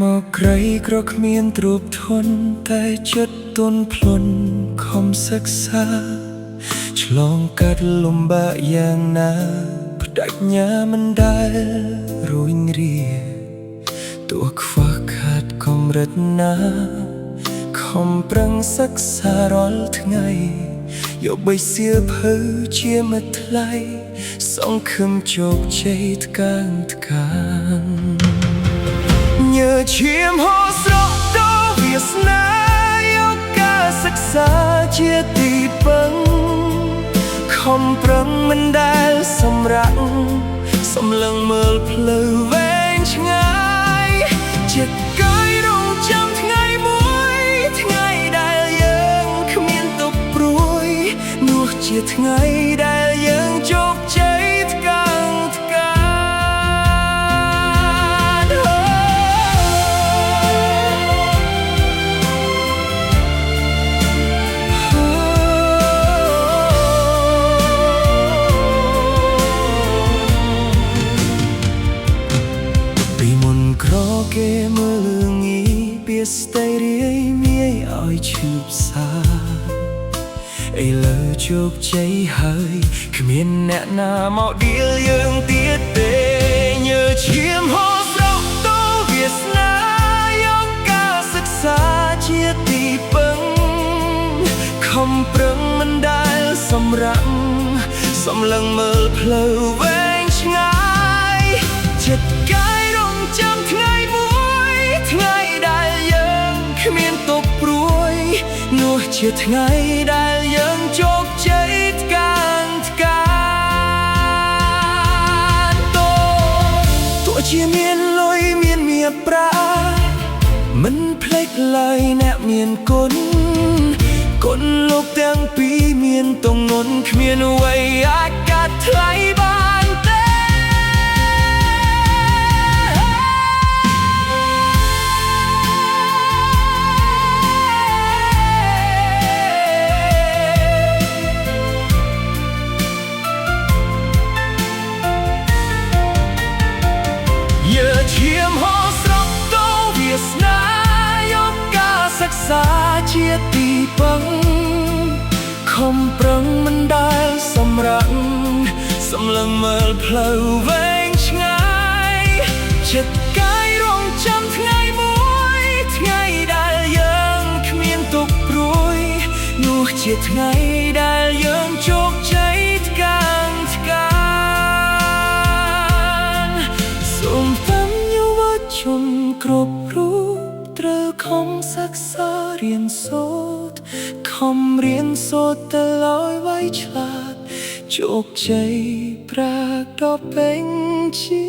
មកក្រៃក្រគ្មានទ្រពធនតែចិត្តទន់ភ្លន់ខំសិក្សាឆ្លងកាត់លំបាកយ៉ាងណាបដិញ្ញាមិនដែលរួញរាទោះខ្វះខាតកម្រិតណាខំប្រឹងសិក្សារាល់ថ្ងៃយកបីសៀវភៅជាមិត្តថ្លៃសង្ឃឹមជោគជ័យថ្កើងថ្កានញើឈាមហូរស្រក់ទៅវាសនាយកការសិក្សាជាទីពឹងខំប្រឹងមិនដែលសម្រាក់សម្លឹងមើលផ្លូវវែងឆ្ងាយជាកាយរងចាំថ្ងៃមួយថ្ងៃដែលយើងគ្មានទុកព្រួយនោះជាថ្ងៃដែលយើងជោគជ័យថ្កើងថ្កាក្រគេមើលងាយពីស្ទៃរាយមាយឲ្យឈឺផ្សាឥឡូវជោគជ័យហើយគ្មានអ្នកណាមកដៀលយើងទៀតទេញើឈាមហូរស្រក់ទៅវាសនាយកការសិក្សាជាទីពឹងខំប្រឹងមិនដែលសម្រាក់សម្លឹងមើលផ្លូវវែងឆ្ងាយចិត្តកាយរងចាំថ្ងៃមួយថ្ងៃដែលយើងគ្មានទុកព្រួយនោះជាថ្ងៃដែលយើងជោគជ័យថ្កើងថ្កានទោះជាមានលុយមានមាសប្រាមិនភ្លេចឡើយអ្នកមានគុណគុណលោកទាំងពីរមានទម្ងន់គ្មានអ្វីអាចកាត់ថ្លៃបានទេឈាមហូរស្រក់ទៅវាសនាយកការសិក្សាជាទីពឹងខំប្រឹងមិនដែលសម្រាក់សម្លឹងមើលផ្លូវវែងឆ្ងាយចិត្តកាយរងចាំថ្ងៃមួយថ្ងៃដែលយើងគ្មានទុកព្រួយនោះជាថ្ងៃដែលយើងជោគជ័យថ្កើងថ្កានសូមជនគ្រប់រូបត្រូវខំសិក្សារៀនសូត្រខំរៀនសូត្រទៅឲ្យໄວឆ្លាតជោគជ័យប្រាកដពេញជា